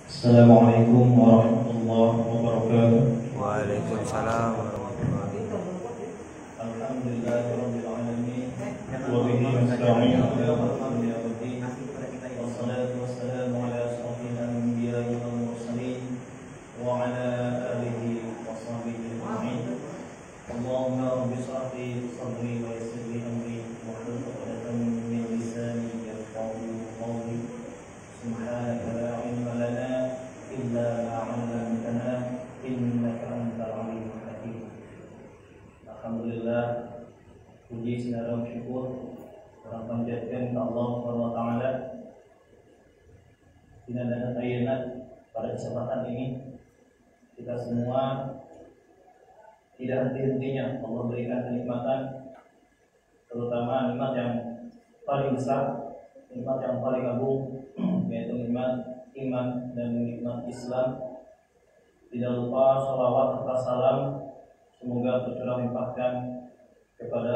Assalamualaikum warahmatullahi wabarakatuh. Waalaikumsalam warahmatullahi wabarakatuh. Alhamdulillahirabbil alamin. Wa bihi nasta'in ala umuri din. Wassalatu wassalamu ala asyrafil anbiya'i wal mursalin wa ala alihi wa sahbihi ajma'in. Allahumma rabbi shrah li sadri wa yassir li amri wahlul 'uqdatam min lisani yafqahu qawli. Subhanaka la ilma lana illa ma 'allamtana innaka antal alimul hakim. Alhamdulillah, puji segala syukur kita panjatkan ke Allah Subhanahu wa taala. Dina dan ayeuna pada kesempatan ini kita semua tidak henti-hentinya Allah berikan kenikmatan, terutama nikmat yang paling besar, nikmat yang paling agung, yaitu nikmat iman dan nikmat Islam. Tidak lupa sholawat serta salam semoga tercurah limpahkan kepada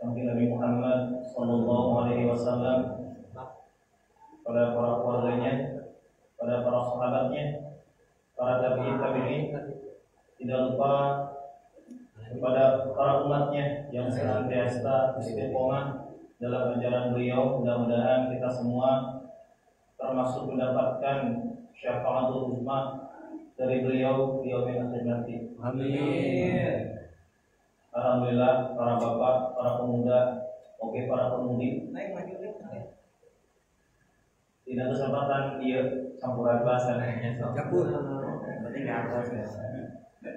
Nabi Muhammad Sallallahu Alaihi Wasallam, pada para keluarganya, pada para sahabatnya, para tabi'in, tidak lupa kepada para umatnya yang senantiasa istiqomah dalam ajaran beliau. Mudah-mudahan kita semua termasuk mendapatkan syafaatul uzma dari beliau di yaumil akhir nanti. Amin. Alhamdulillah, para bapak, para pemuda, oke para pemudi. Tidak kesempatan dia campuran bahasa Campur.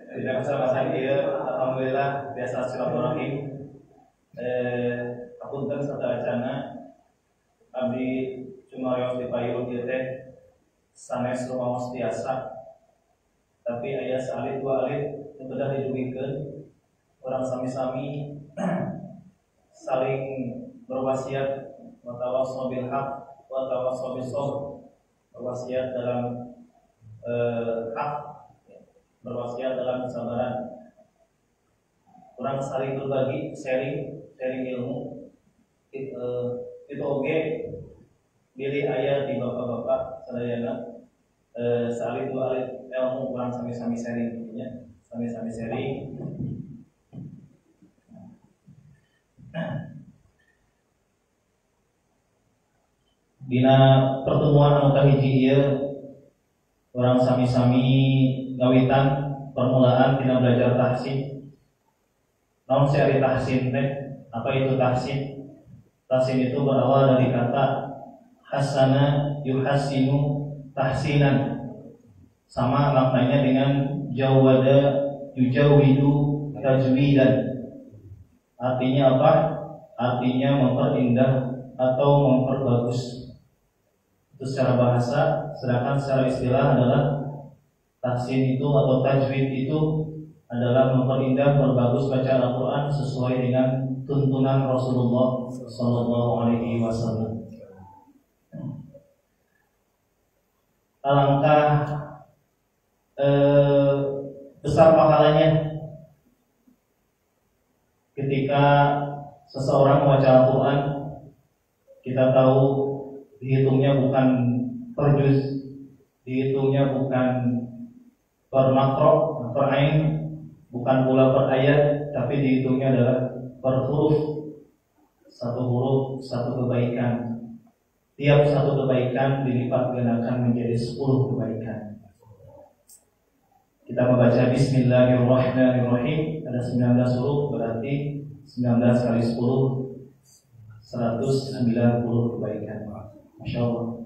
Tidak kesempatan dia, alhamdulillah biasa silaturahim. Apunten serta acana abdi cumarios dipayung ieu teh sanes rumaos biasa. Tapi aya salit dua alit teu bedah didugikeun orang sami-sami saling berwasiat wa tawassaw bil haq wa tawassaw bis sabr, berwasiat dalam hak, berwasiat dalam kesabaran. Orang saling berbagi, sharing ilmu. Itu oke pilih ayat di bapak-bapak sadayana saling dua alit ilmu, orang sami-sami sharing ya, sami-sami sharing. Dina pertemuan anu kahiji ieu orang sami-sami ngawitan permulaan dina belajar tahsin. Naon sari tahsin teh? Apa itu tahsin? Tahsin itu berawal dari kata hasana yuhasinu tahsinan. Sama maknanya dengan jawada yujawidu tajwidan. Artinya apa? Artinya memperindah atau memperbagus. Itu secara bahasa, sedangkan secara istilah adalah tahsin itu atau tajwid itu adalah memperindah, memperbagus bacaan Al-Quran sesuai dengan tuntunan Rasulullah Sallallahu Alaihi Wasallam. Alangkah besar pahalanya ketika seseorang membaca Al-Quran. Kita tahu dihitungnya bukan per juz, dihitungnya bukan per makro, per ain, bukan pula per ayat, tapi dihitungnya adalah per huruf. Satu huruf, satu kebaikan. Tiap satu kebaikan dilipat gandakan menjadi 10 kebaikan. Kita membaca Bismillahirrahmanirrahim, ada 19 huruf, berarti 19 kali 10 190 kebaikan. Masya Allah.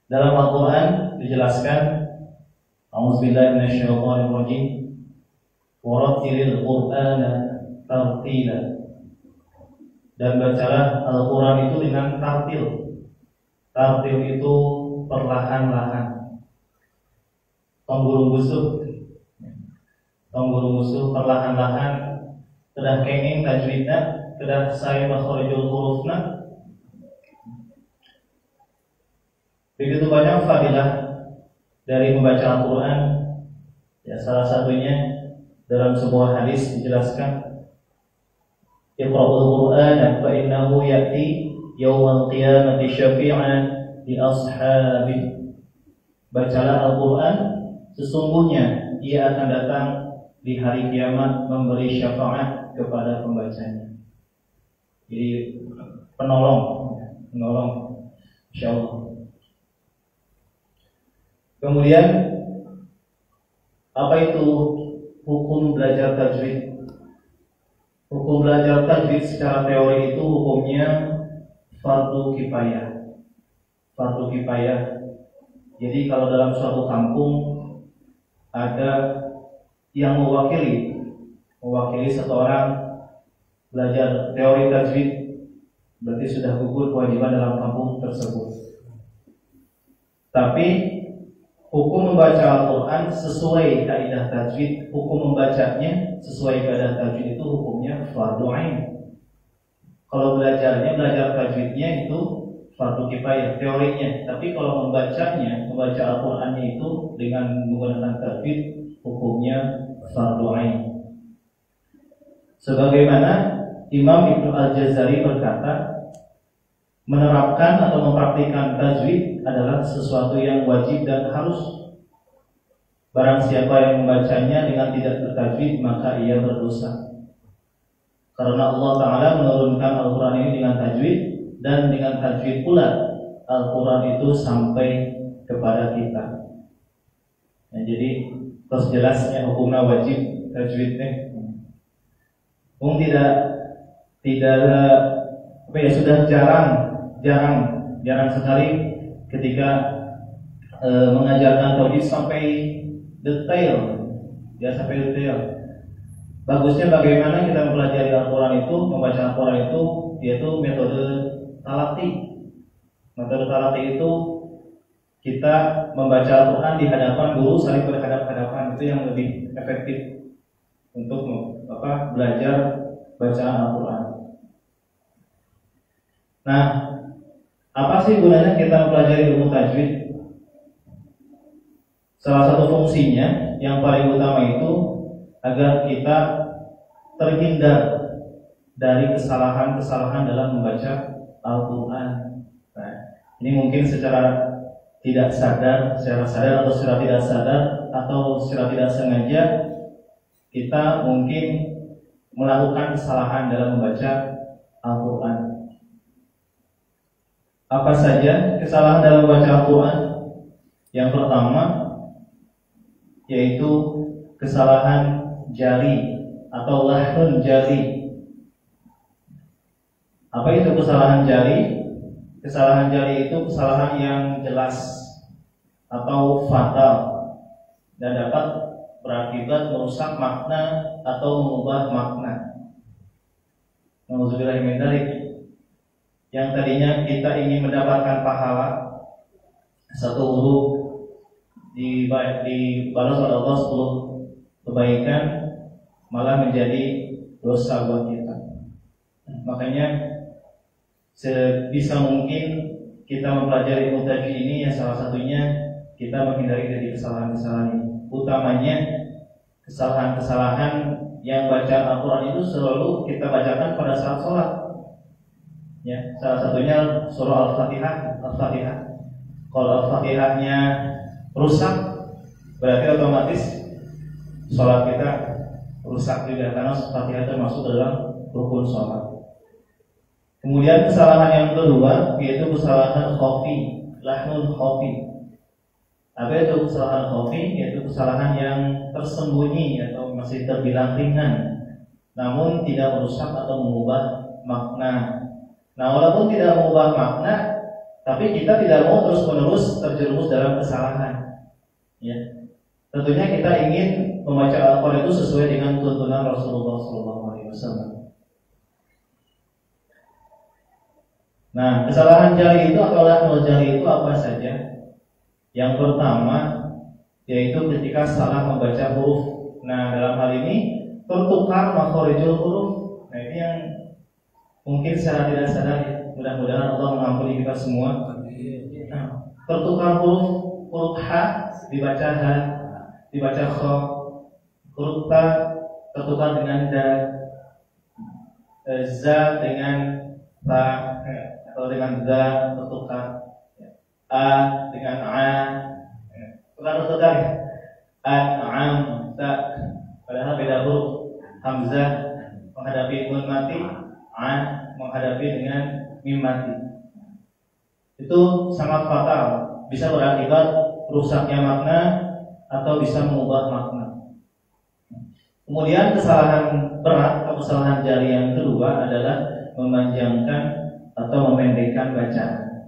Dalam Al-Quran dijelaskan, A'udzubillahi minasyaitonirrajim, warattilil Qur'ana tartila. Dan bacalah Al-Quran itu dengan tartil. Tartil itu perlahan-lahan. Tonggurung gusuh perlahan-lahan. Kedah kenging tajwidna, kedah saya makharijul hurufna. Begitu banyak fadilah dari membaca Al-Quran. Ya, salah satunya dalam sebuah hadis dijelaskan, Iqra'ul Qur'ana fa innahu ya'ti yawmal qiyamati syafi'an li ashabi. Bacalah Al-Quran, sesungguhnya ia akan datang di hari kiamat memberi syafaat kepada pembacanya. Jadi penolong, insyaallah. Kemudian apa itu hukum belajar tajwid? Hukum belajar tajwid secara teori itu hukumnya fardu kifayah. Fardu kifayah. Jadi kalau dalam suatu kampung ada yang mewakili satu orang belajar teori tajwid, berarti sudah gugur kewajiban dalam kampung tersebut. Tapi hukum membaca Al-Quran sesuai kaidah tajwid, hukum membacanya sesuai kaidah tajwid itu hukumnya fardu ain. Kalau belajar tajwidnya itu fardu kifayah teorinya, tapi kalau membaca Al-Qur'annya itu dengan menggunakan tajwid hukumnya fardu ain. Sebagaimana Imam Ibnu Al-Jazari berkata, menerapkan atau mempraktikkan tajwid adalah sesuatu yang wajib dan harus. Barang siapa yang membacanya dengan tidak bertajwid maka ia berdosa. Karena Allah Ta'ala menurunkan Al-Quran ini dengan tajwid, dan dengan tajwid pula Al-Quran itu sampai kepada kita. Nah, jadi terus jelasnya hukumnya wajib tajwidnya. Sudah jarang sekali ketika mengajarkan tajwid sampai detail. Bagusnya bagaimana kita mempelajari Al-Quran itu, membaca Al-Quran itu, yaitu metode talaqi. Metode talaqi itu kita membaca Al-Quran di hadapan guru, saling berhadapan-hadapan, itu yang lebih efektif untuk belajar bacaan Al-Quran. Nah, apa sih gunanya kita mempelajari ilmu tajwid? Salah satu fungsinya yang paling utama itu agar kita terhindar dari kesalahan-kesalahan dalam membaca Al-Quran. Nah, ini mungkin secara tidak sadar, secara sadar atau secara tidak sadar atau secara tidak sengaja kita mungkin melakukan kesalahan dalam membaca Al-Quran. Apa saja kesalahan dalam membaca Al-Quran? Yang pertama yaitu kesalahan jari atau lahnun jari. Apa itu kesalahan jari? Kesalahan jari itu kesalahan yang jelas atau fatal dan dapat berakibat merusak makna atau mengubah makna. Nauzubillah min dzalik. Yang tadinya kita ingin mendapatkan pahala satu huruf dibalas oleh Allah 10 kebaikan, malah menjadi dosa buat kita. Makanya sebisa mungkin kita mempelajari ilmu tajwid ini, ya salah satunya kita menghindari dari kesalahan-kesalahan ini. Utamanya kesalahan-kesalahan yang bacaan Al-Quran itu selalu kita bacakan pada saat sholat. Ya, salah satunya surah Al-Fatihah. Kalau Al-Fatihahnya rusak, berarti otomatis sholat kita rusak juga, karena Al-Fatihah termasuk dalam rukun sholat. Kemudian kesalahan yang kedua yaitu kesalahan khafi, lahnun khafi. Apa itu kesalahan khafi? Yaitu kesalahan yang tersembunyi atau masih terbilang ringan, namun tidak merusak atau mengubah makna. Nah, walaupun tidak mengubah makna, tapi kita tidak mau terus-menerus terjerumus dalam kesalahan. Ya, tentunya kita ingin membaca Al-Quran itu sesuai dengan tuntunan Rasulullah SAW. Nah, kesalahan jari itu atau lahnul jari itu apa saja? Yang pertama yaitu ketika salah membaca huruf. Nah, dalam hal ini tertukar makhorijul huruf. Nah, ini yang mungkin secara tidak sadar, mudah-mudahan Allah mengampuni kita semua. Nah, tertukar huruf H dibaca H, dibaca Kho, huruf Ta tertukar dengan Da, Za dengan Ta, atau dengan Da tertukar. A dengan A. Tukar-tukar ya. An'amta. Padahal beda huruf. Hamzah menghadapi nun mati, A menghadapi dengan mim mati. Itu sangat fatal, bisa berakibat rusaknya makna atau bisa mengubah makna. Kemudian kesalahan berat atau kesalahan jari yang kedua adalah memanjangkan atau memendekkan bacaan.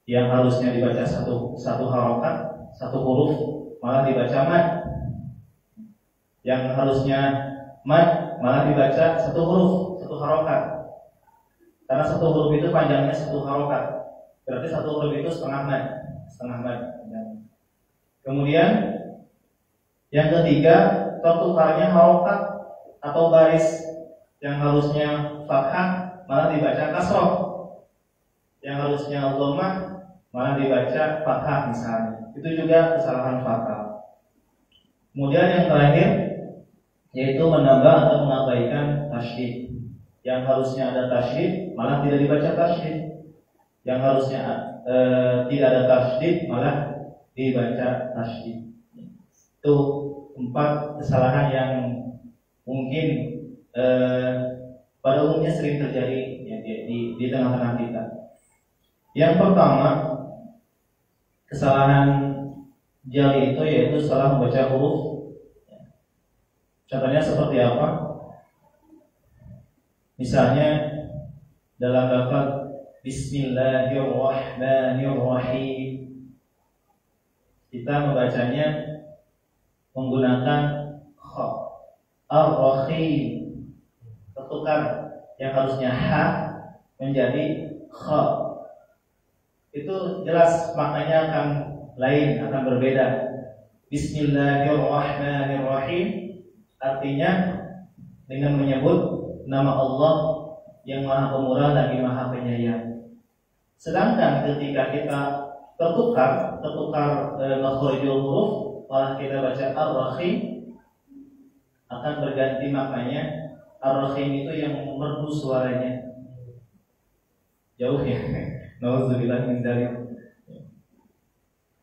Yang harusnya dibaca satu harokat, satu huruf, malah dibaca mad. Yang harusnya mad malah dibaca satu huruf, satu harokat. Karena satu huruf itu panjangnya satu harokat, berarti satu huruf itu setengah mad. Kemudian yang ketiga, tertukarnya harokat atau baris yang harusnya fathah malah dibaca kasroh, yang harusnya dhammah malah dibaca fathah misalnya. Itu juga kesalahan fatal. Kemudian yang terakhir yaitu menambah atau mengabaikan tasydid. Yang harusnya ada tasydid malah tidak dibaca tasydid. Yang harusnya tidak ada tasydid malah dibaca tasydid. Itu 4 kesalahan yang mungkin pada umumnya sering terjadi ya, di tengah-tengah kita. Yang pertama, kesalahan jali itu yaitu salah membaca huruf. Contohnya seperti apa? Misalnya dalam lafaz Bismillahirrahmanirrahim, kita membacanya menggunakan kha. Ar-Rahim, tertukar, yang harusnya ha menjadi kha. Itu jelas maknanya akan lain, akan berbeda. Bismillahirrahmanirrahim artinya dengan menyebut nama Allah yang Maha Pemurah lagi Maha Penyayang. Sedangkan ketika kita tertukar makhrijul huruf, malah kita baca Ar-Rahim, akan berganti maknanya. Ar-Rahim itu yang merdu suaranya. Jauh ya. Nauzubillah min dzalik.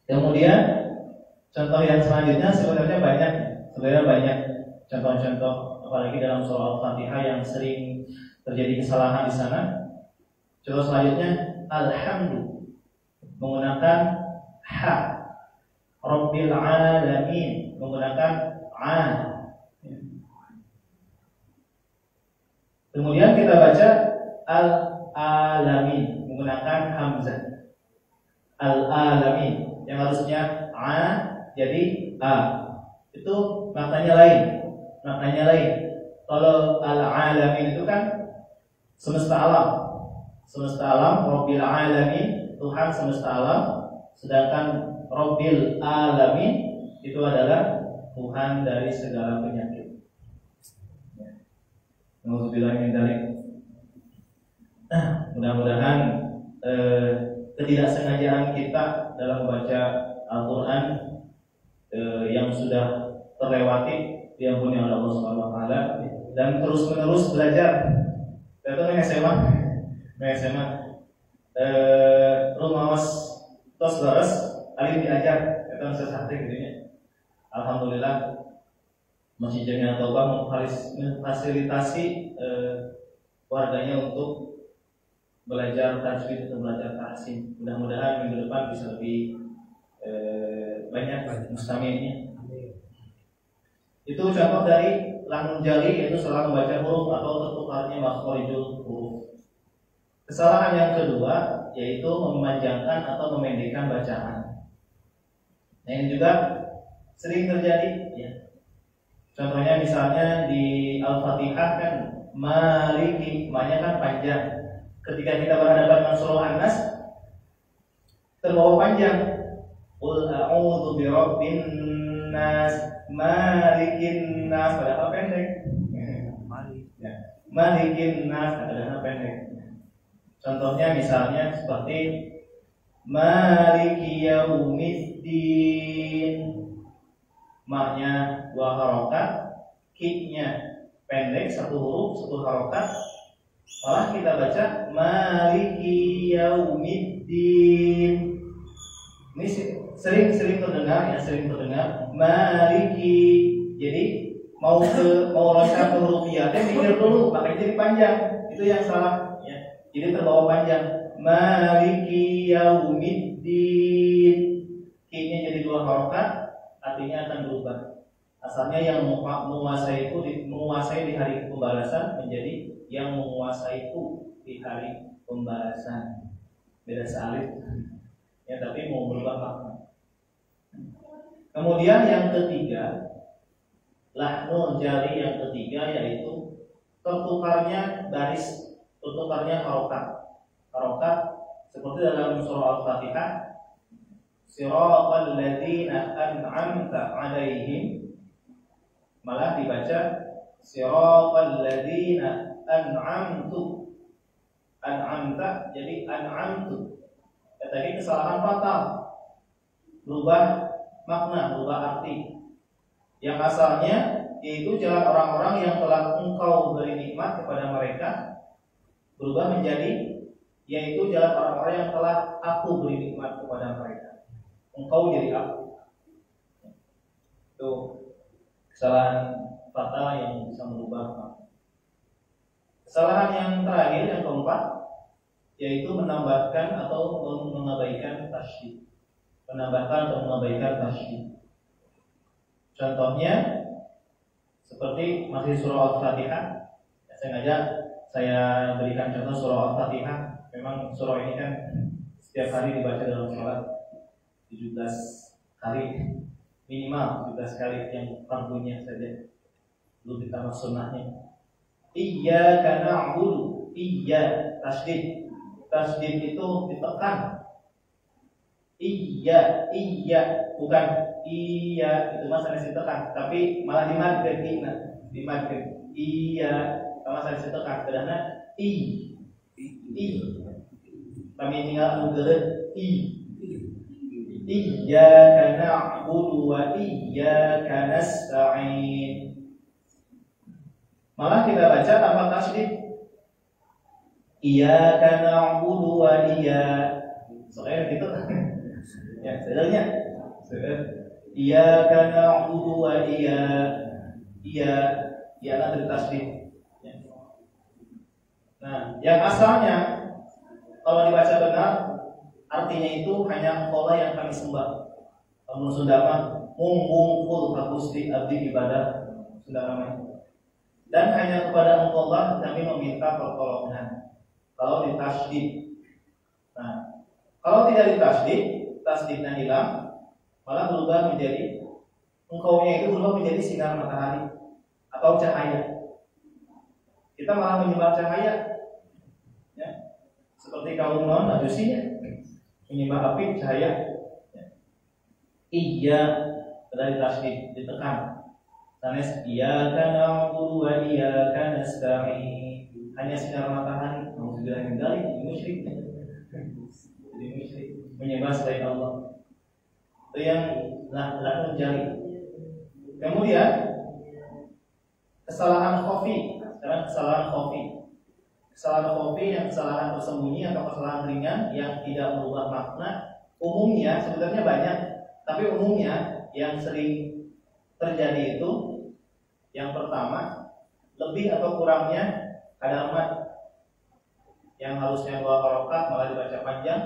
Kemudian contoh yang selanjutnya sebenarnya banyak contoh-contoh, apalagi dalam surah Al-Fatihah yang sering terjadi kesalahan di sana. Contoh selanjutnya alhamdu menggunakan ha. Rabbil alamin menggunakan a. Kemudian kita baca al-alamin menggunakan hamzah. Al-alamin yang harusnya a jadi a. Itu maknanya lain. Kalau al-alamin itu kan semesta alam. Rabbil alamin, Tuhan semesta alam. Sedangkan Rabbil alamin itu adalah Tuhan dari segala penyakit. Nauzubillah min dzalik. Mudah-mudahan ketidaksengajaan kita dalam membaca Al-Quran yang sudah terlewati diampuni oleh Allah Subhanahu wa taala, dan terus-menerus belajar. Kita SMA rumawas tos leres alif diajar kita bisa santri gitu ya. Alhamdulillah Masjid Jamiah Taubah memfasilitasi warganya untuk belajar tajwid atau belajar tahsin. Mudah-mudahan minggu depan bisa lebih banyak mustami'nya. Itu contoh dari lamun jali, yaitu salah membaca huruf atau tertukarnya makhrijul huruf. Kesalahan yang kedua yaitu memanjangkan atau memendekkan bacaan. Nah, ini juga sering terjadi ya. Contohnya misalnya di Al-Fatihah kan Maliki, maknanya kan panjang. Ketika kita berhadapan dengan surah An-Nas terbawa panjang. Qul a'udzu birabbin nas malikin nas, padahal pendek. Malikin nas padahal pendek. Contohnya misalnya seperti Maliki yaumiddin, maknya 2 harokat, ki-nya pendek, 1 huruf, 1 harokat. Malah kita baca Maliki yaumiddin. sering terdengar maliki. Jadi mau loncat ke huruf ya, mikir dulu, makanya jadi panjang. Itu yang salah ya. Jadi terbawa panjang. Maliki yaumiddin. Ki-nya jadi 2 harokat, artinya akan berubah. Asalnya yang menguasai di hari pembalasan menjadi yang menguasaiku di hari pembalasan. Beda salib. Ya, tapi mau berubah makna. Kemudian yang ketiga, lahnul jari yang ketiga yaitu tertukarnya harokat. Harokat seperti dalam surah Al-Fatihah, siratal ladzina an'amta 'alaihim, malah dibaca siratal ladzina an'amta jadi an'amtu. Tadi kesalahan fatal, berubah makna, berubah arti. Yang asalnya yaitu jalan orang-orang yang telah engkau beri nikmat kepada mereka, berubah menjadi yaitu jalan orang-orang yang telah aku beri nikmat kepada mereka. Engkau jadi aku. Itu kesalahan fatal yang bisa merubah makna. Kesalahan yang terakhir, yang keempat, yaitu menambahkan atau mengabaikan tasydid. Menambahkan atau mengabaikan tasydid. Contohnya seperti masih surah Al-Fatihah. Sengaja saya berikan contoh surah Al-Fatihah. Memang surah ini kan setiap hari dibaca dalam sholat 17 kali minimal 17 kali yang fardunya saja. Belum ditambah sunnahnya. Iyyaka na'budu, iya tasydid. Tasydid itu ditekan. Iya bukan iya, itu masalah ditekan, tapi malah dimadkan. Iya sama saya ditekan, karena kami tinggal menggerak iyyaka na'budu wa iyyaka nasta'in. Malah kita baca tanpa tasydid. Iyyaka na'budu wa soalnya gitu kan. Ya, sebenarnya iyyaka na'budu wa ada tasydid. Nah, yang asalnya kalau dibaca benar artinya itu hanya engkau yang kami sembah. Kalau Sunda mah mungkul Gusti abdi ibadah Sunda namanya. Dan hanya kepada engkau kami meminta pertolongan. Kalau ditasydid. Nah, kalau tidak ditasydid, tasydidnya hilang, malah berubah menjadi engkau-nya itu berubah menjadi sinar matahari atau cahaya. Kita malah menyembah cahaya, ya. Seperti kaum Majusinya menyembah api, cahaya. Ya. Iya, dari tasydid ditekan. Sanes iyyaka na'budu wa iyyaka nasta'in. Hanya sinar matahari, mau segera hindari jadi musyrik. Jadi musyrik, menyembah selain Allah. Itu yang lahnul jari. Kemudian kesalahan khafi. Sekarang kesalahan khafi. Kesalahan khafi yang kesalahan tersembunyi atau kesalahan ringan yang tidak merubah makna. Umumnya sebenarnya banyak, tapi umumnya yang sering terjadi itu yang pertama, lebih atau kurangnya kadar mad. Yang harusnya 2 harokat malah dibaca panjang.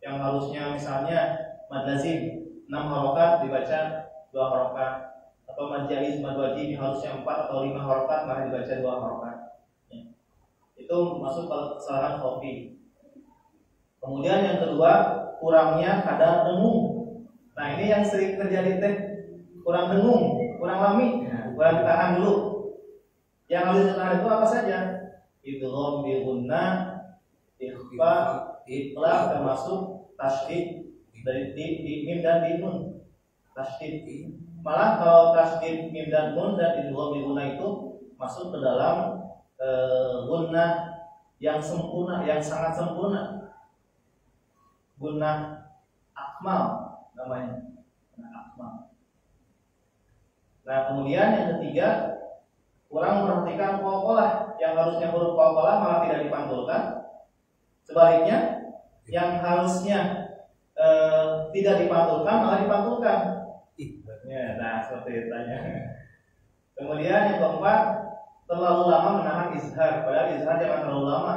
Yang harusnya misalnya mad lazim 6 harokat dibaca 2 harokat. Atau mad jaiz, mad wajib yang harusnya 4 atau 5 harokat malah dibaca 2 harokat. Ya. Itu masuk ke kesalahan khafi. Kemudian yang kedua, kurangnya kadar dengung. Nah, ini yang sering terjadi teh, kurang dengung, kurang lami, kurang ditahan dulu. Yang harus ditahan itu apa saja? Idgham bi gunnah, ikhfa, itlaq, termasuk tasydid dari di mim dan di nun. Tasydid. Malah kalau tasydid mim dan nun dan idgham bi gunnah itu masuk ke dalam gunnah yang sempurna, yang sangat sempurna. Gunnah akmal namanya. Nah, kemudian yang ketiga, kurang memperhatikan qalqalah. Yang harusnya huruf qalqalah malah tidak dipantulkan. Sebaliknya, yang harusnya tidak dipantulkan malah dipantulkan. Ya, nah seperti itu tanya. Kemudian yang keempat, terlalu lama menahan izhar. Padahal izhar jangan terlalu lama.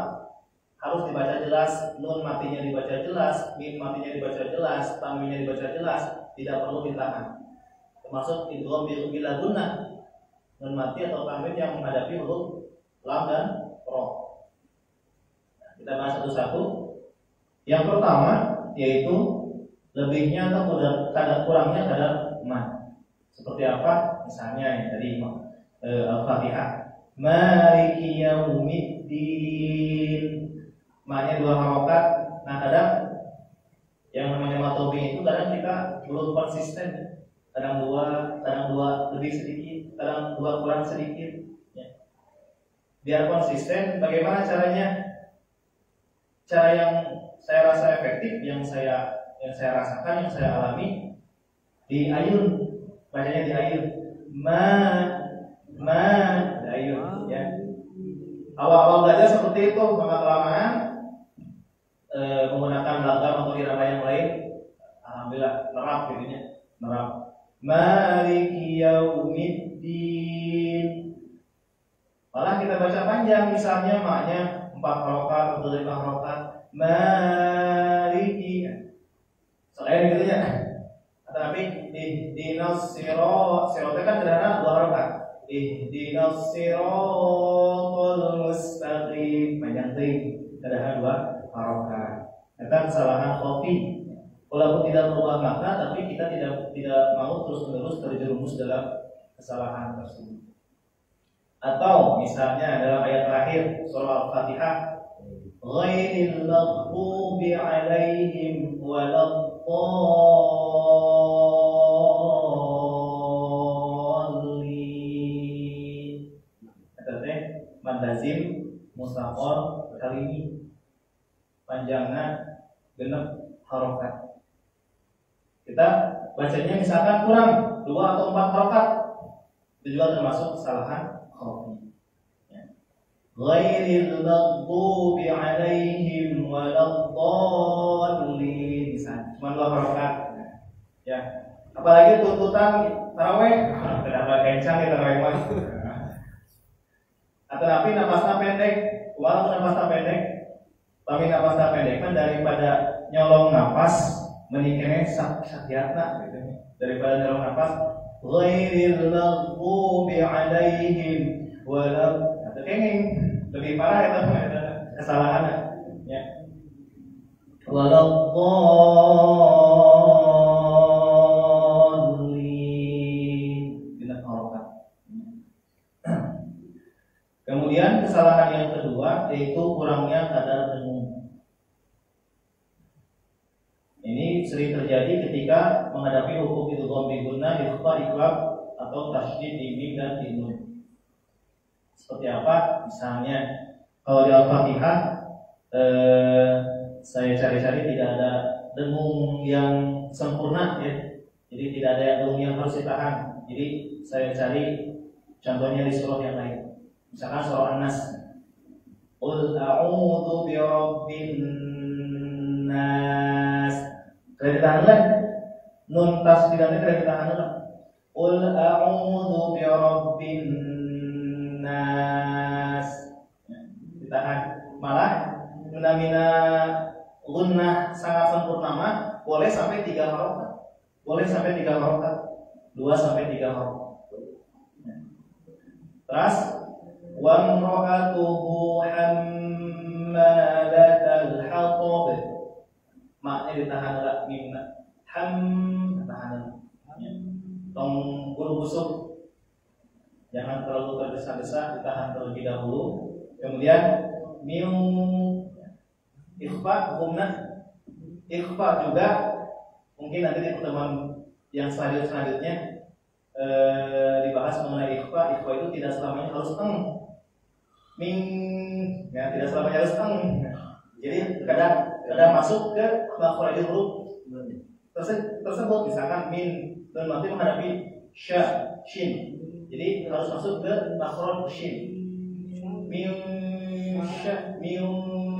Harus dibaca jelas, nun matinya dibaca jelas, mim matinya dibaca jelas, tanwinnya dibaca jelas, tidak perlu ditahan. Termasuk idgham bila gunnah, nun mati atau tanwin yang menghadapi huruf lam dan ro. Nah, kita bahas satu-satu. Yang pertama yaitu lebihnya atau kurangnya kadar mad. Seperti apa? Misalnya yang tadi Al-Fatihah. Maliki yaumiddin. Ma-nya 2 harokat. Nah kadang yang namanya matobi itu kadang kita belum konsisten. Kadang dua lebih sedikit, kadang 2 kurang sedikit. Ya. Biar konsisten, bagaimana caranya? Cara yang saya rasa efektif, yang saya rasakan, yang saya alami, di ayun, bacanya di ayun. Di ayun, ya. Awal-awal belajar seperti itu, maka kelamaan menggunakan lagam atau irama yang lain, alhamdulillah nerap jadinya, nerap. Maliki yaumiddin. Malah kita baca panjang, misalnya maknya 4 harokat atau 5 harokat. Maliki. Selain gitu ya. Tapi ihdinas sirotnya kan sederhana 2 harokat. Ihdinas siratal mustaqim. Panjang ting, sederhana 2 harokat. Itu kesalahan kopi. Walaupun tidak merubah makna, tapi kita tidak mau terus-menerus terjerumus dalam kesalahan tersebut. Atau misalnya dalam ayat terakhir surah Al-Fatihah, ghairil maghdubi 'alaihim waladdallin. Kata mad lazim mustaqor kalimi. Panjangna genep harokat. Kita bacanya misalkan kurang 2 atau 4 harokat, itu juga termasuk kesalahan khofi. Ya. Ghairil maghdubi 'alaihim waladdallin. Misalnya cuma 2 harokat. Ya. Apalagi tuntutan tarawih, tidak kencang ya tarawih mah. Atau tapi napasnya pendek, walaupun napasnya pendek, tapi napasnya pendek kan daripada nyolong napas menikene sakyatna gitu. Daripada nyolong napas ghairil maghdubi 'alaihim wala atau kenging lebih parah itu kesalahan ya. Waladdallin dengan harokat. Kemudian kesalahan yang kedua yaitu kurangnya kadar dengung. Ini sering terjadi ketika menghadapi hukum idgham bi gunnah, ikhfa, iqlab atau tasydid di mim dan di nun. Seperti apa? Misalnya kalau di Al-Fatihah saya cari-cari tidak ada dengung yang sempurna ya. Jadi tidak ada yang dengung yang harus ditahan. Jadi saya cari contohnya di surah yang lain. Misalkan surah An-Nas. Qul a'udzu bi rabbin nas. Kalian ditahan lah. Nun tasdidnya kalian ditahan lah. Qul a'udzu bi rabbin nas. Ditahan. Malah menamina gunnah sangat sempurna mah boleh sampai 3 harokat. Boleh sampai 3 harokat. 2 sampai 3 harokat. Terus wa imra'atuhu hammalatal hatab. Maknya ditahan lah mimna tahan tong bulu busuk, jangan terlalu tergesa-gesa, ditahan terlebih dahulu. Kemudian ikhfa hukumna ikhfa juga mungkin nanti di pertemuan yang selanjutnya dibahas mengenai ikhfa. Ikhfa itu tidak selamanya harus ya, tidak selamanya harus jadi kadang masuk ke makhrajul huruf tersebut, misalkan min dan nanti menghadapi sya shin, jadi harus masuk ke makhraj shin. Min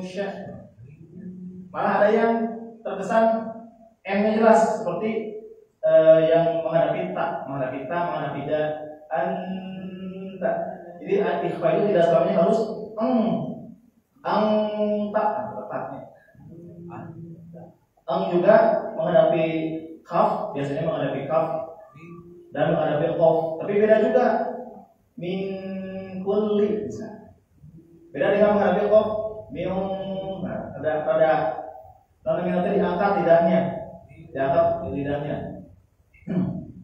sya. Malah ada yang terkesan M-nya jelas seperti yang menghadapi ta, menghadapi da, anta. Jadi ikhfa itu tidak selamanya harus tak tepatnya. Juga menghadapi kaf, biasanya menghadapi kaf dan menghadapi qaf. Tapi beda juga min kulli bisa. Beda dengan menghadapi qaf, pada lalu nanti diangkat lidahnya, lidahnya.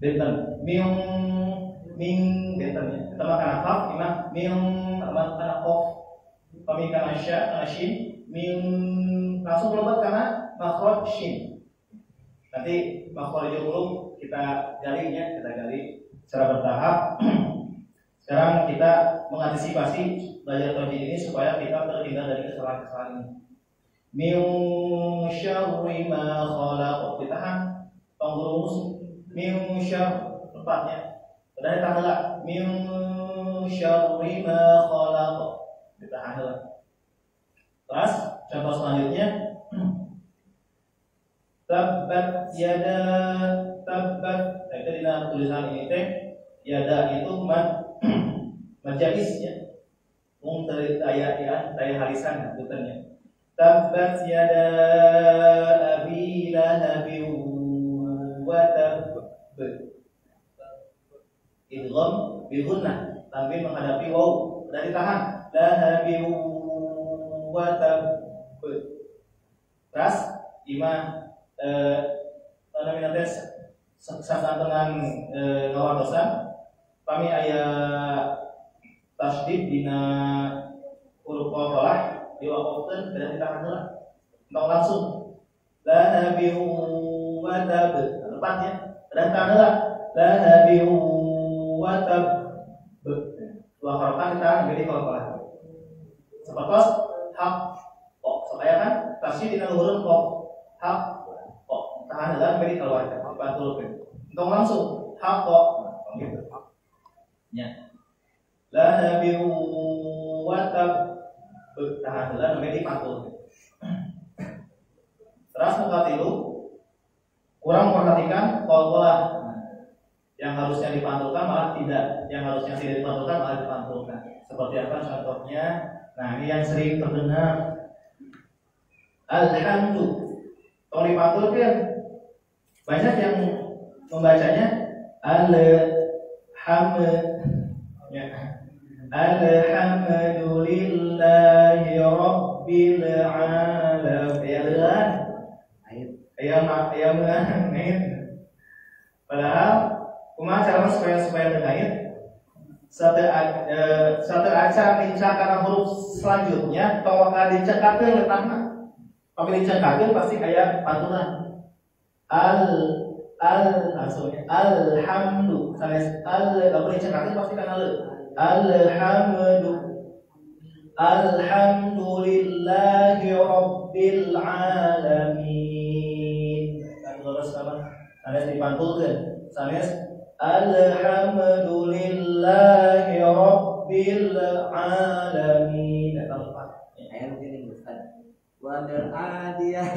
Benten min bentennya. Kita makan kaf, imam min makan qaf. Pemikan asya, shin, min langsung melompat karena makhraj shin. Nanti makhrajul huruf kita gali secara bertahap. Sekarang kita mengantisipasi belajar tajwid ini supaya kita terhindar dari kesalahan-kesalahan ini. Min syarri ma khalaq. Ditahan panggurumus min syarr tepatnya. Sudah ditahan lah. Min syarri ma khalaq. Ditahan lah. Terus contoh selanjutnya tabbat yada tabbat. Itu di dalam tulisan ini teh yada itu majais ya. Mung taya harisan bukannya. Tabbat yada abi lahabi wa tab. Idgham bi gunnah tapi menghadapi waw dan ditahan lahabi wa tab. Terus imam namanya sasantenan ngawartosan kami aya tasdid dina huruf qalah diwaqafkeun dan ditahan heula entong langsung la nabiu wa tab tepatnya dan ditahan heula la nabiu wa tab dua harokat ditahan jadi qalah sepertos hak kok supaya kan tasdid dina huruf hak kok tahan heula beri keluar dipantulkeun entong langsung hak kok gitu nya la nabiu wa tab tahan heula namanya dipantul. Terus mukatilu kurang memperhatikan qol-qolah yang harusnya dipantulkan malah tidak, yang harusnya tidak dipantulkan malah dipantulkan. Seperti apa contohnya? Nah, ini yang sering terdengar alhamdu. Kalau dipantulkan banyak yang membacanya alhamdulillahi rabbil alamin. Ayam padahal kumaha cara supaya terkait satu aca lincah karena huruf selanjutnya tong dicekakeun letakna. Tapi dicekakeun pasti aya pantulan. Langsungnya alhamdu sanes kalau dicekakeun pasti kana le. Alhamdulillahi rabbil alamin. Kan terus apa? Sanes dipantulkeun. Sanes alhamdulillahi rabbil alamin. Eta lepat. Ayam ini Ustaz. Wadal adiyah.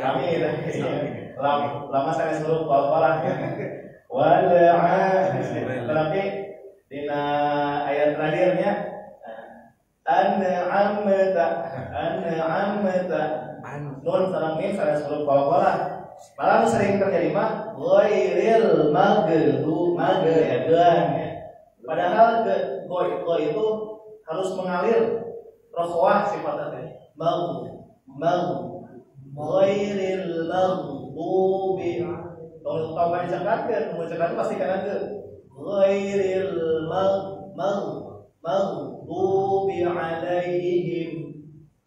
Kami lama saya suruh pola-pola. Tapi dina ayat terakhirnya an'amta nun sareng mim saya suruh pola-pola. Malah sering terjadi mah ghairil maghdubi ya geun. Padahal go itu harus mengalir rokhwah sifatnya. Ghairil maghdubi. Kalau tahu kan dicakakeun, mau cakakeun pasti kana teu. Ghairil maghdubi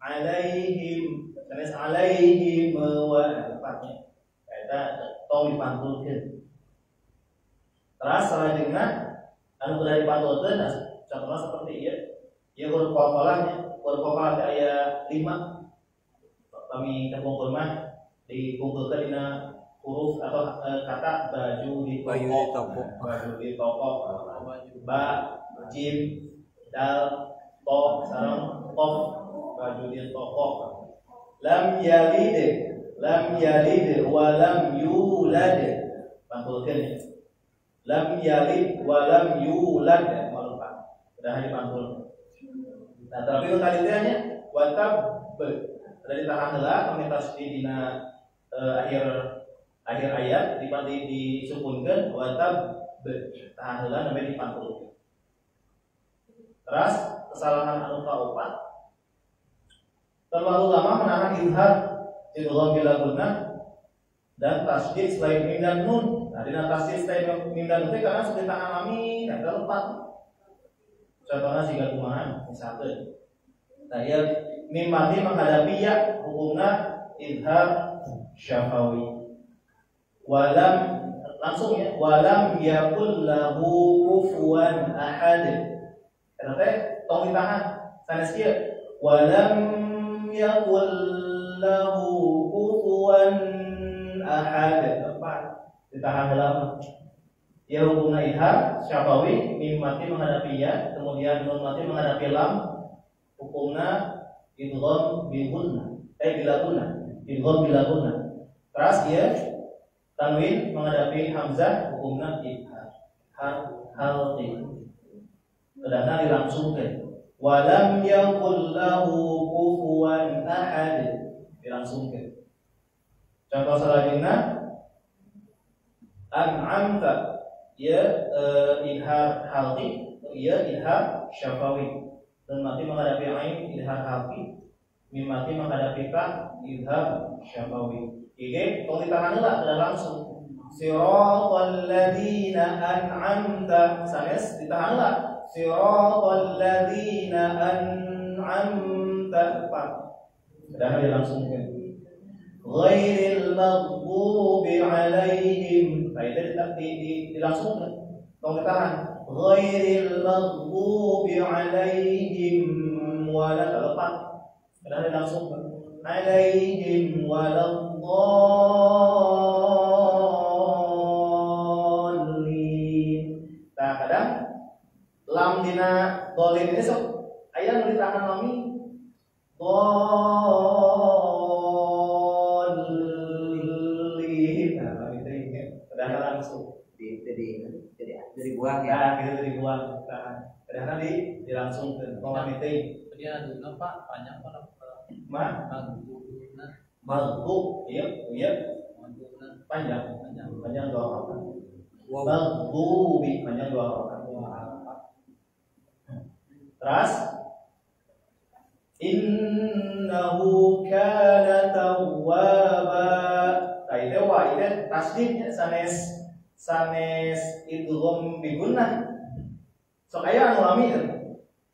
alaihim terus alaihim wa tepatnya. Eta tong dipantulkeun. Terus selanjutnya anu kudu dipantulkeun contohnya seperti ieu. Ieu huruf qalqalahnya, huruf qalqalah teh aya 5. Kami kumpul mah dikumpulkeun dina huruf atau kata baju di toko. Ba, jim, dal, to, sareng qaf baju di toko. Lam lam yalid wa lam yulad. Pantulkeun. Lam yalid wa lam yulad. Malu Pak. Udah dipantul. Nah, tapi itu tadi nya watab dari tahan heula kami tasdid dina akhir ayat disukunkeun watab tahan heula namanya dipantul. Terus kesalahan anu kaopat terlalu lama menahan idhar idgham bila gunnah dan tasdid selain mim dan nun. Nah, dina tasdid selain mim dan nun karena sudah tahan alami dan terlepas. Contohnya jika kumaha misalkan saya mim mati menghadapi ya hukumna idhar syafawi. Walam langsung ya walam yakul lahu kufuwan ahad. Karena teh tong ditahan sanes kieu walam yakul lahu kufuwan ahad. Tepat ditahan dalam ya hukumna idhar syafawi mim mati menghadapi ya kemudian nun mati menghadapi lam hukumna idgham bil gunnah bila gunnah idgham bila gunnah. Terus dia tanwin menghadapi hamzah hukumna idhar halqi. Sedangkan dilangsungkan walam yakul lahu kufuwan ahad dilangsungkan. Contoh selanjutnya an'amta ya idhar halqi ya idhar syafawi dan mati menghadapi ain idhar halqi mim mati menghadapi ka idhar syafawi. Oke, kalau ditahan heula sudah langsung siratal ladzina an'amta sanes ditahan heula siratal ladzina an'amta sudah dilangsungkan ghairil maghdubi alaihim. Nah, itu dilangsungkan. Kalau ditahan ghairil maghdubi alaihim wala terlepas. Sudah dilangsungkan alaihim waladdallin. Nah, kadang lam dina dhalin ini sok aya nu ditahan lami dari buang ya. Nah, kita dari buang. Kadang-kadang dilangsungkan. Kalau meeting. Dia dulu Pak panjang apa? Mah? Maghdub. Iya. Panjang. Panjang 2 harakat. Maghdubi panjang 2 harakat. Terus innahu kana tawwaba. Nah, itu wa itu tasdidnya sanes idgham bi gunnah. Sok aya anu lami kan.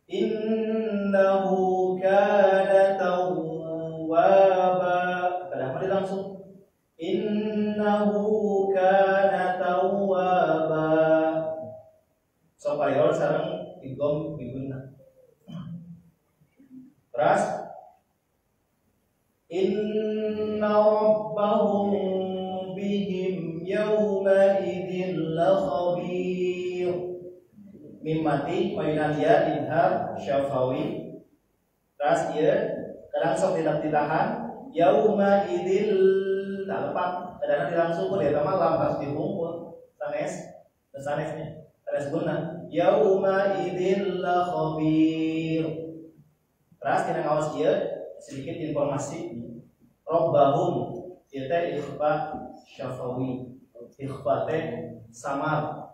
Innahu kana tawwaba. Kadang mah langsung innahu kana tawwaba. Sok aya sareng idgham bi gunnah. Terus inna rabbahum bihim yawma idzin lakhabir. Mim mati mainan ya idhar syafawi. Terus ieu kadang sok tidak ditahan yauma idzil lepat kadang dilangsungkeun eta mah lam pas dihungkul sanesnya sanes guna yauma idzil lakhabir. Terus dina ngaos ieu sedikit informasi rabbahum ieu teh ikhfa syafawi. Ikhfa teh samar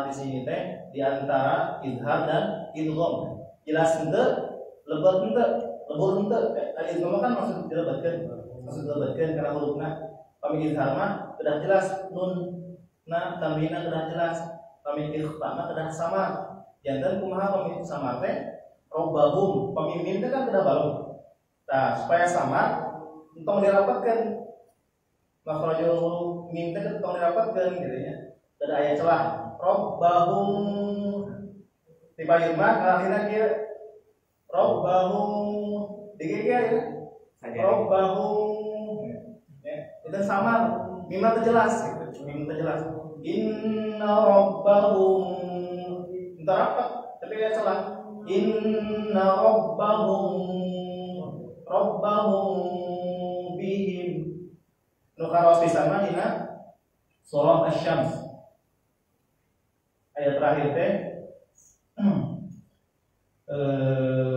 di sini teh di antara idhar dan idgham. Jelas henteu, lebet henteu, lebur henteu. Idgham kan maksud dilebetkeun karena hurufna. Pami idhar mah sudah jelas nun na tanwinna sudah jelas. Pami ikhfa mah sudah samar. Janten kumaha pami samar teh robbahum. Pami mim teh kan sudah baru. Nah, supaya samar entong dirapatkeun. Makhrajul huruf mim teh entong dirapatkeun gitu nya. Dan aya celah robbahum dipayun mah akhirnya dia robbahum digeger ya robbahum ya itu sama mimma terjelas inna robbahum entar apa tapi ada celah inna robbahum bihim Nu karos pisan mah dina surah Asy-Syams. Ayat terakhir teh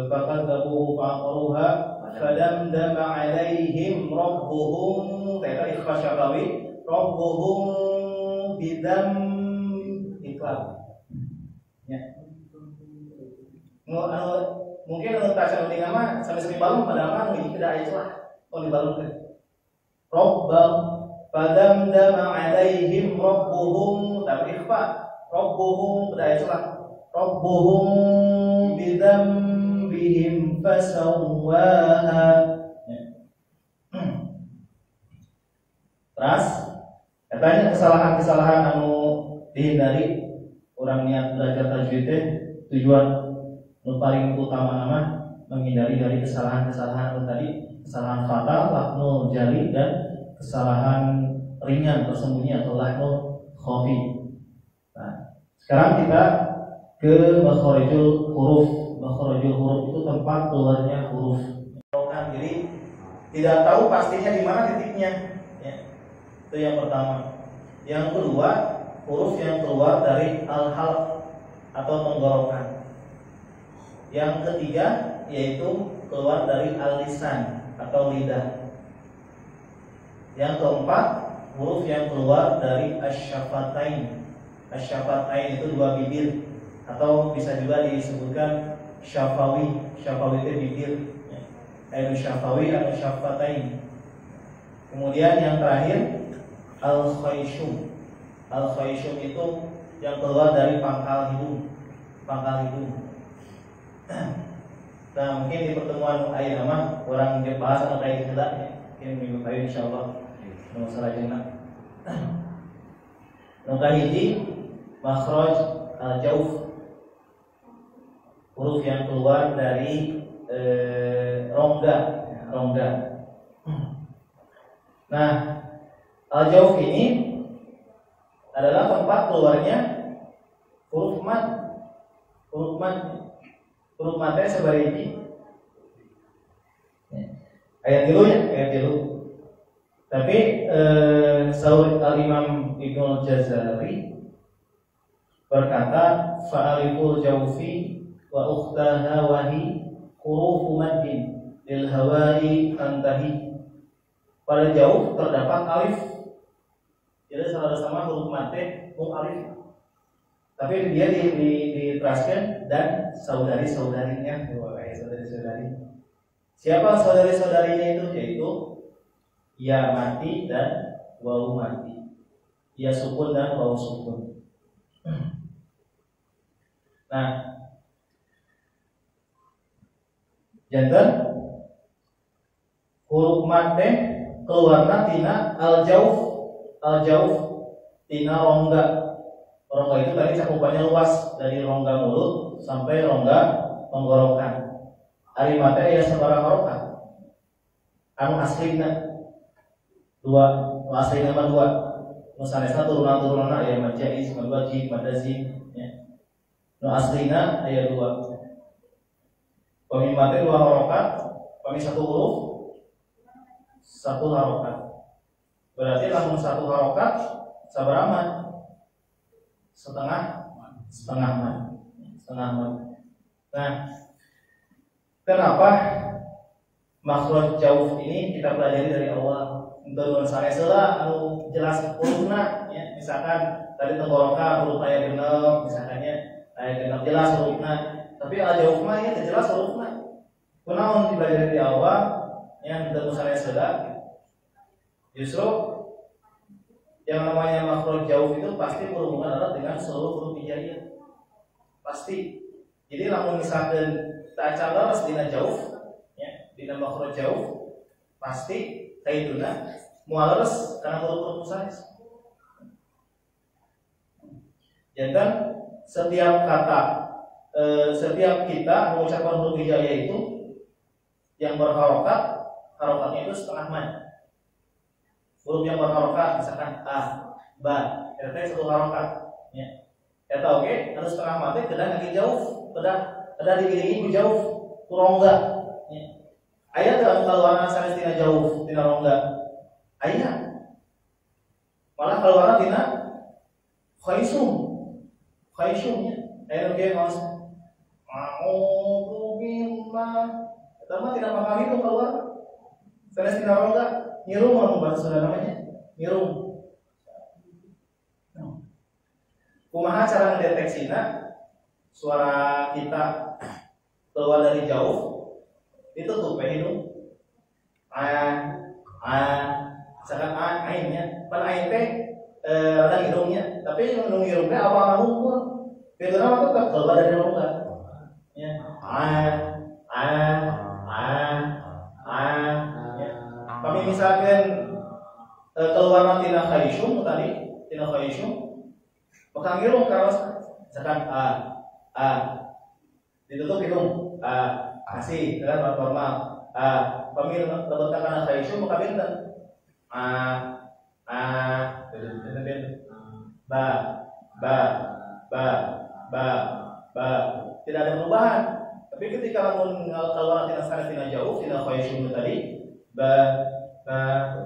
fakadzabuhu fa'aqaruha fadamdama 'alaihim rabbuhum kata ikhlas syakawi rabbuhum bidam ikhlas ya mungkin anu tacan uling mah sampai sering balung padahal mah ini tidak aya celah oh dibalung teh rabbah fadamdama 'alaihim rabbuhum tapi ikhfa rabbuhum tidak aya celah rabbuhum bidzambihim fasawwaha. Terus katanya kesalahan-kesalahan anu dihindari orang niat belajar tajwid teh tujuan nu paling utama nama menghindari dari kesalahan-kesalahan anu tadi, kesalahan fatal, lahnul jali dan kesalahan ringan tersembunyi atau lahnul khafi. Nah, sekarang kita ke makharijul huruf. Makharijul huruf itu tempat keluarnya huruf. Jadi tidak tahu pastinya di mana titiknya. Ya. Itu yang pertama. Yang kedua, huruf yang keluar dari al-halq atau tenggorokan. Yang ketiga yaitu keluar dari al-lisan atau lidah. Yang keempat, huruf yang keluar dari asy-syafatain. Asy-syafatain itu dua bibir. Atau bisa juga disebutkan syafawi. Syafawi itu bibir. Anu syafawi, anu syafatain. Kemudian yang terakhir al-khayshum. Al-khayshum itu yang keluar dari pangkal hidung. Pangkal hidung. Nah mungkin di pertemuan ayat nama orang bahas atau kayak gitu lah. Mungkin minggu kayu insyaallah. Nu sarajana. Nu kahiji makhraj al-jauf. Huruf yang keluar dari rongga. Nah, al-jauf ini adalah tempat keluarnya huruf mad. Huruf madnya sebagai ayat dulu ya, ayat dulu. Tapi Saud al-Imam Ibnu Jazari berkata fa'aliful jawfi wa ukhtaha wahi hurufu maddin lil hawai tantahi. Pada jauh terdapat alif. Jadi sama-sama huruf mad alif. Tapi dia diteraskan dan saudari-saudarinya, saudari-saudari. Siapa saudari-saudarinya itu? Yaitu ya mati dan wawu mati, ya sukun dan wawu sukun. Nah, jantan huruf mad keluarna tina al-jauf tina rongga. Rongga itu tadi cakupannya luas dari rongga mulut sampai rongga tenggorokan. Ari mate aya sabaraha harokat? Anu aslina dua, nu aslina mah dua. Nu sanesna turunan-turunanna aya majais, madwajib, madazim ya. Nu aslina aya dua. Pami mate dua harokat, pami satu huruf satu harokat. Berarti lamun satu harokat sabaraha? Setengah mad. Nah, kenapa makhraj jauf ini kita pelajari dari awal? Untuk sanesela anu jelas hurufna ya, misalkan tadi tenggorokan huruf aya genep, misalkannya aya genep jelas hurufna. Tapi al-jauf mah ya jelas hurufna. Kunaon dipelajari di awal yang untuk sanesela justru yang namanya makhraj jauf itu pasti berhubungan erat dengan seluruh huruf hijaiyah. Pasti. Jadi lamun misalkan tak calaras dina jauf ya, dina makhraj jauf pasti kaiduna moal leres kana huruf-huruf sanes. Jangan setiap kata setiap kita mengucapkan huruf hijaiyah itu yang berharokat, harokatnya itu setengah mad. Huruf yang berharokat misalkan a, ba, itu satu harokat ya. Eta oke, harus setengah mati kedah lagi jauh, kedah digiringi ku jauh ku rongga ya. Aya dalam kaluaran sanes tina jauh tina rongga. Aya. Malah keluar tina khaisum ya. Ayo ge ngaos a'udzu billah. Eta mah tidak bakal hidung keluar. Sanes tina rongga nyirum mun bahasa Sunda namanya. Nyirum. Kumaha cara ngedeteksina suara kita keluar dari jauh? Itu tuh hidung. Misalkan ainnya, pan ain teh ada hidungnya, tapi hidung hidungnya awal ngumpul. Kedua itu tetap keluar dari rongga. Ya, ya. Kami misalkan keluar tina khaisum tadi, tina khaisum, maka ngirum kalau misalkan ditutup hidung, kasih dengan normal. Pamil lebetan kana khaisum maka benten. Ba. Tidak ada perubahan. Tapi ketika keluar tina sana tina jauh, tina khaisum tadi, ba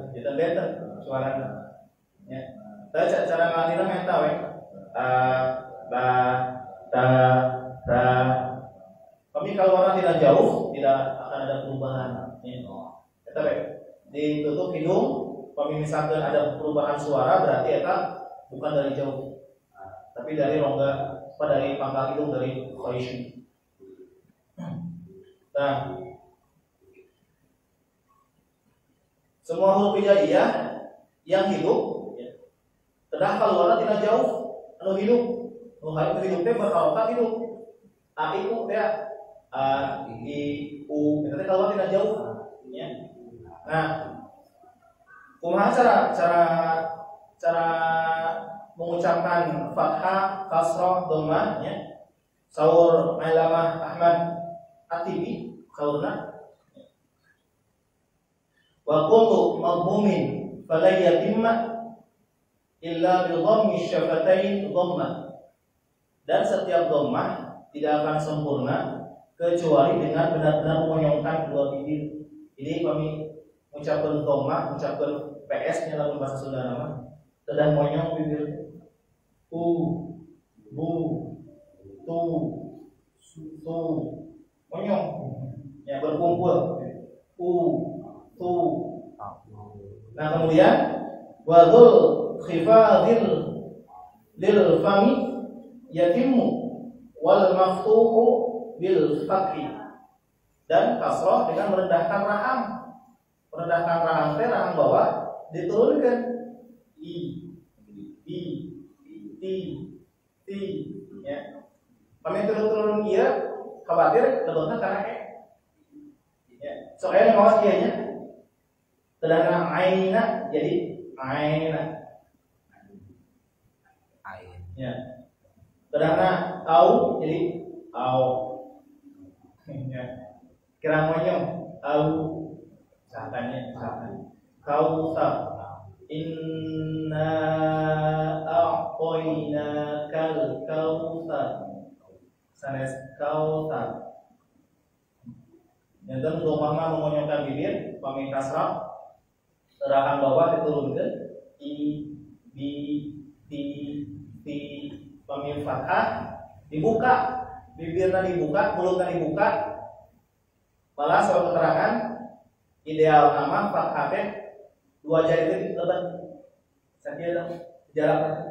kita benten suaranya. Ya. Tapi cara ngalina menta we. Ba ta. Tapi kalau orang tidak jauh, tidak akan ada perubahan. Kita ditutup hidung, kami misalkan ada perubahan suara, berarti itu bukan dari jauh, tapi dari rongga, dari pangkal hidung, dari khaisum. Nah, semua huruf hijaiyah yang hidup, tedah keluar tidak jauh, anu hidup, anu hidup teh berharokat hidup, aiku teh. I, U, itu kalau tidak jauh, ya. Nah, kumaha cara mengucapkan fathah, kasrah, dhammah, ya. Saur Alamah Ahmad Atibi, saurna. Wa qulu madmumin fala yatimma illa bi dhammi syafatain dhammah. Dan setiap dhammah tidak akan sempurna kecuali dengan benar-benar mengonyongkan kedua bibir. Jadi kami mengucapkan dhammah, mengucapkan PS-nya dalam bahasa Sunda nama, sedang monyong bibir. U, bu, tu, monyong. Ya berkumpul. U, tu. Nah kemudian wadul khifadil lil fami yatimu wal maftuhu bil fathi, dan kasroh dengan merendahkan rahang. Merendahkan rahang teh rahang bawah diturunkan i ti ya. Kami turun iya khawatir lebetna karena ya. Soalnya ngawas ieu nya. Sedangkan aina jadi aina. Ya. Sedangkan au jadi au. Ya. Kira monyong au satannya kautsar inna a'tainakal kautsar sanes kautsar. Yang tentu mama mengonyongkan bibir pami kasrah rahang bawah diturunkan i bi ti pami fathah dibuka. Bibirnya dibuka, mulutnya dibuka. Malah soal keterangan ideal nama fathah teh dua jari itu lebat. Sakit jarak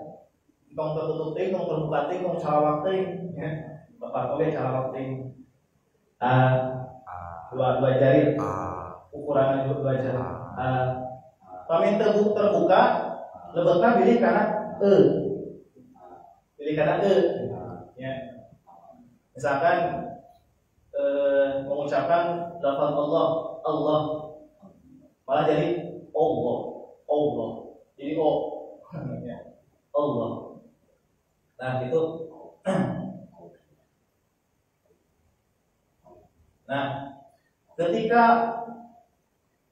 tong tertutup teuing, tong terbuka teuing, tong calawak teuing ya. Bapak oge calawak teuing. Dua jari. Ukurannya dua jari. Pami terbuka lebetna pilih kana pilih kana ya. Misalkan mengucapkan lafaz Allah malah jadi Allah jadi Allah. Nah itu. Nah ketika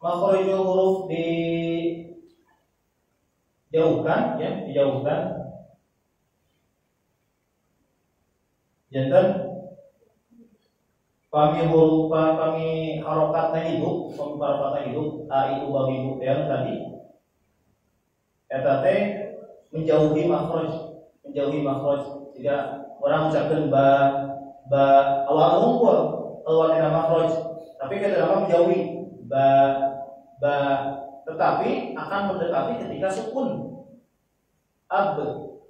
makhrajul huruf dijauhkan ya, jantan kami harokatnya hidup, a itu babi yang tadi eta teh menjauhi makhraj. Jika orang ucapkan ba awal unggul keluar dari makhraj, tapi kita dalam menjauhi ba tetapi akan mendekati ketika sukun ab,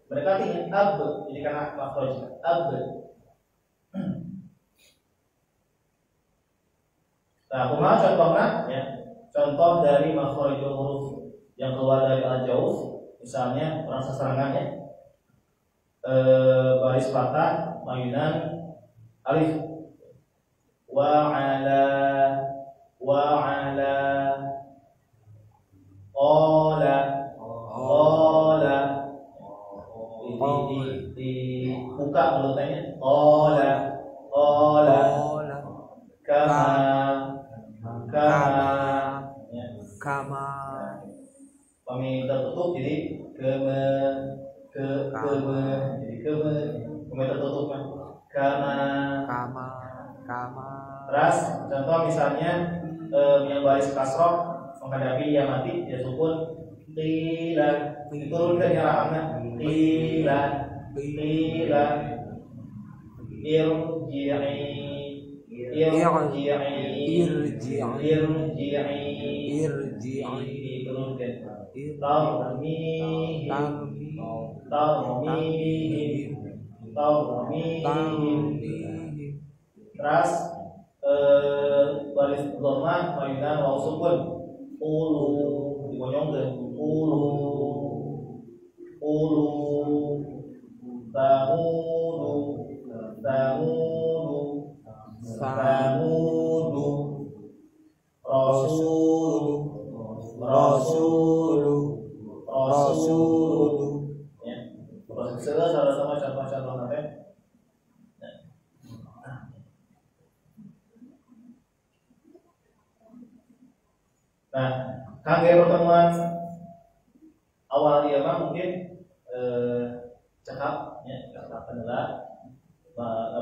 mendekati dengan ab, jadi karena makhraj ab. Nah, kumaha contohnya ya? Contoh dari makhrajul huruf yang keluar dari al-jauf, misalnya orang seserangannya baris patah mayunan alif wa ala qala di buka mulutnya qala kama pami tertutup jadi keme tertutup kama. Terus contoh misalnya yang baris kasroh menghadapi yang mati dia sukun qila diturunkan nyaraannya qila irji'i diturunkan tarmihim. Terus baris dhamma mayunan waw sukun ulu dibonyongkeun ulu tamudu rasulu ya. Proses sama contoh nanti. Nah, kangge pertemuan awal dia mah mungkin cekap ya, cekap adalah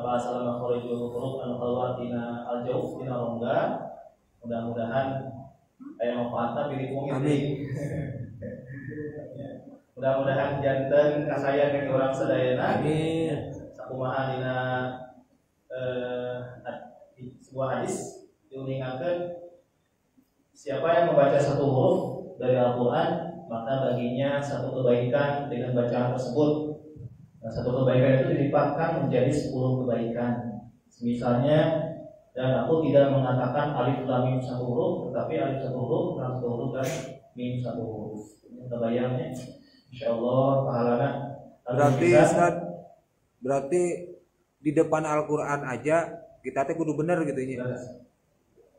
bahasa makhrajul huruf anu keluar dina al-jauf dina rongga. Mudah-mudahan aya manfaatna pilih mungkin. Mudah-mudahan janten kasayan ke urang sadayana. Amin. Sakumaha dina sebuah hadis diuningakeun siapa yang membaca satu huruf dari Al-Quran maka baginya satu kebaikan dengan bacaan tersebut. Nah, satu kebaikan itu dilipatkan menjadi 10 kebaikan. Misalnya, dan aku tidak mengatakan alif lam mim satu huruf, tetapi alif satu huruf, lam satu huruf dan mim satu huruf. Kebayangnya, insyaallah pahalanya. Berarti di depan Al-Quran aja kita teh kudu bener gitu ya.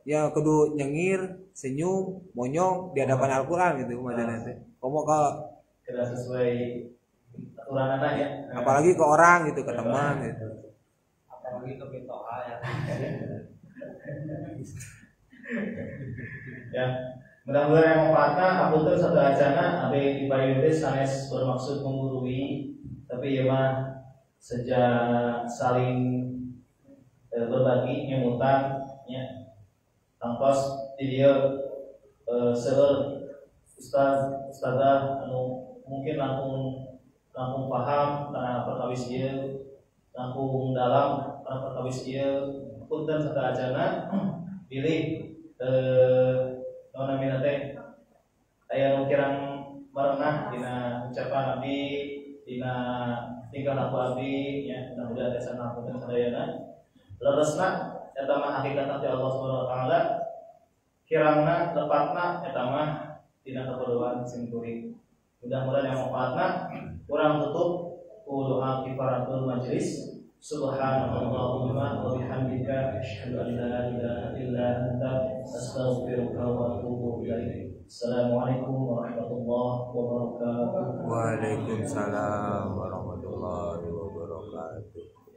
Ya kudu nyengir, senyum, monyong di hadapan Al-Quran gitu macamnya teh. Komo tidak sesuai aturan anak ya. Apalagi ke orang gitu, ke teman gitu. Apalagi ke pitoha ya. Ya, mudah-mudahan yang manfaatna aku tuh satu acana abe di payudeh sanes bermaksud menggurui, tapi ya mah sejak saling berbagi nyemutan ya. Tangkos di dia seueur ustazah anu mungkin langsung paham karena perkawis dia langsung dalam karena perkawis dia punten sata ajana pilih namina teh aya nu kirang merenah dina ucapan abdi dina tingkah laku abdi ya mudah-mudahan teh sanapunten sadayana leresna eta mah hakikat ti Allah Subhanahu wa taala kirangna tepatna eta mah dina keperluan sing kuring. Mudah-mudahan yang manfaatna urang tutup ku doa kifaratul majlis. Subhanallahumma wa bihamdika asyhadu an la ilaha illa anta astaghfiruka wa atubu ilaik. Assalamualaikum warahmatullahi wabarakatuh. Waalaikumsalam warahmatullahi wabarakatuh.